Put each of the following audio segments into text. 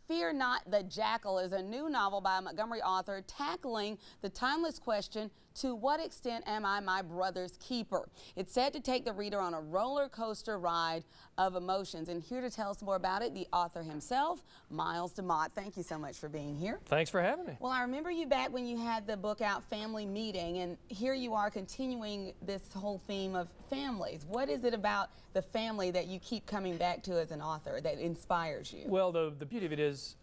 Fear Not the Jackal is a new novel by a Montgomery author tackling the timeless question, to what extent am I my brother's keeper? It's said to take the reader on a roller coaster ride of emotions. And here to tell us more about it, the author himself, Miles DeMott. Thank you so much for being here. Thanks for having me. Well, I remember you back when you had the book out, Family Meeting, and here you are continuing this whole theme of families. What is it about the family that you keep coming back to as an author that inspires you? Well, the beauty of it is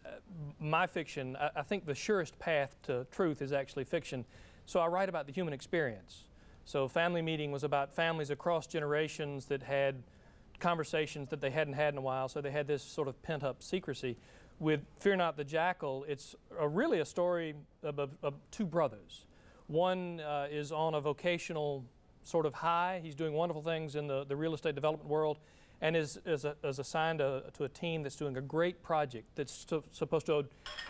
my fiction, I think the surest path to truth is actually fiction. So I write about the human experience. So Family Meeting was about families across generations that had conversations that they hadn't had in a while, so they had this sort of pent-up secrecy. With Fear Not the Jackal, it's really a story of two brothers. One is on a vocational sort of high. He's doing wonderful things in the real estate development world, and is assigned to a team that's doing a great project that's supposed to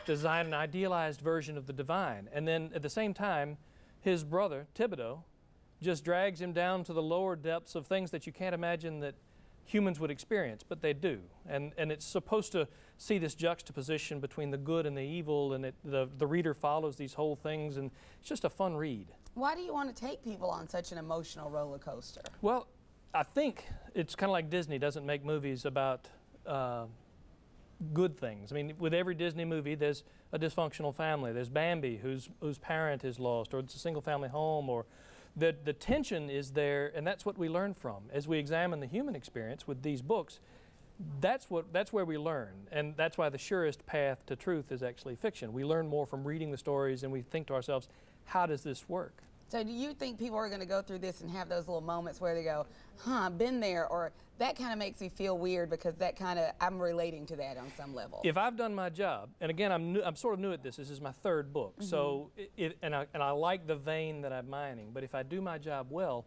design an idealized version of the divine. And then at the same time, his brother, Thibodeau, just drags him down to the lower depths of things that you can't imagine that humans would experience, but they do. And it's supposed to see this juxtaposition between the good and the evil, and the reader follows these whole things, and it's just a fun read. Why do you want to take people on such an emotional roller coaster? Well, I think it's kind of like Disney doesn't make movies about good things. I mean, with every Disney movie, there's a dysfunctional family. There's Bambi, whose parent is lost, or it's a single-family home, or the tension is there, and that's what we learn from. As we examine the human experience with these books, that's where we learn, and that's why the surest path to truth is actually fiction. We learn more from reading the stories, and we think to ourselves, how does this work? So do you think people are going to go through this and have those little moments where they go, I've been there, or that kind of makes me feel weird because that kind of, I'm relating to that on some level? If I've done my job, and again, I'm sort of new at this. This is my third book, so and I like the vein that I'm mining. But if I do my job well,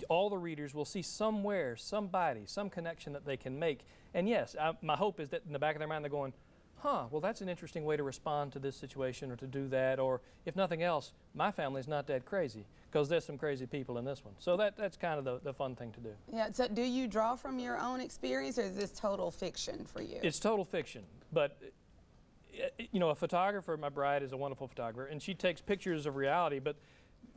all the readers will see somewhere, somebody, some connection that they can make. And yes, my hope is that in the back of their mind they're going, well, that's an interesting way to respond to this situation or to do that, or if nothing else, my family's not that crazy, because there's some crazy people in this one. So that's kind of the fun thing to do. Yeah, so do you draw from your own experience, or is this total fiction for you? It's total fiction, but you know, a photographer, my bride is a wonderful photographer, and she takes pictures of reality, but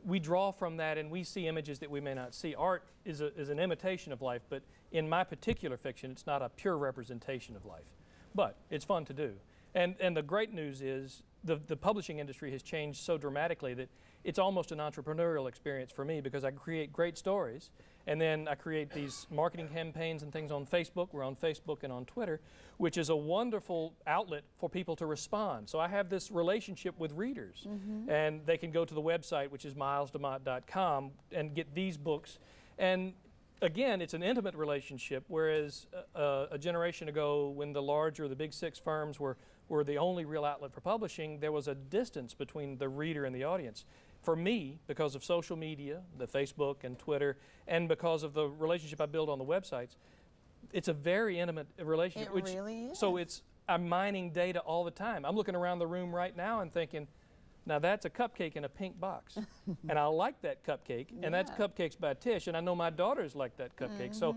we draw from that and we see images that we may not see. Art is an imitation of life, but in my particular fiction, it's not a pure representation of life. But it's fun to do. And the great news is the publishing industry has changed so dramatically that it's almost an entrepreneurial experience for me, because I create great stories, and then I create these marketing campaigns and things on Facebook. We're on Facebook and on Twitter, which is a wonderful outlet for people to respond. So I have this relationship with readers, and they can go to the website, which is milesdemott.com, and get these books. And again, it's an intimate relationship, whereas a generation ago, when the larger, the big six firms were the only real outlet for publishing, there was a distance between the reader and the audience. For me, because of social media, the Facebook and Twitter, and because of the relationship I build on the websites, it's a very intimate relationship. It really is. So I'm mining data all the time. I'm looking around the room right now and thinking, now that's a cupcake in a pink box, and I like that cupcake, and that's Cupcakes by Tish, and I know my daughters like that cupcake, so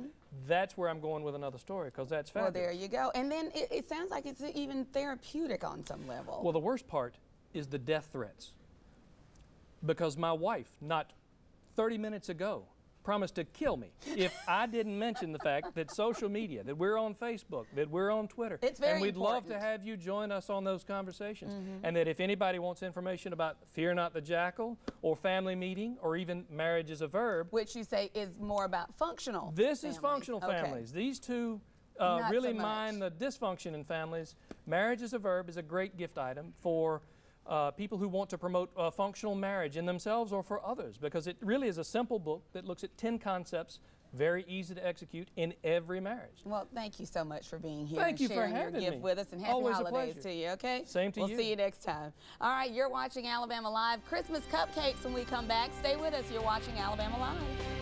that's where I'm going with another story, because that's fabulous. Well, there you go. And then it sounds like it's even therapeutic on some level. Well, the worst part is the death threats, because my wife, not 30 minutes ago, promised to kill me if I didn't mention the fact that social media, that we're on Facebook, that we're on Twitter, it's very and we'd important. love to have you join us on those conversations. And that if anybody wants information about Fear Not the Jackal, or Family Meeting, or even Marriage is a Verb, which you say is more about functional this families. is functional families. These two really mine the dysfunction in families. Marriage is a Verb is a great gift item for people who want to promote functional marriage in themselves or for others, because it really is a simple book that looks at 10 concepts, very easy to execute in every marriage. Well, thank you so much for being here and sharing your gift with us, and happy Always holidays to you, okay? Same to you. We'll see you next time. All right, you're watching Alabama Live. Christmas cupcakes when we come back. Stay with us. You're watching Alabama Live.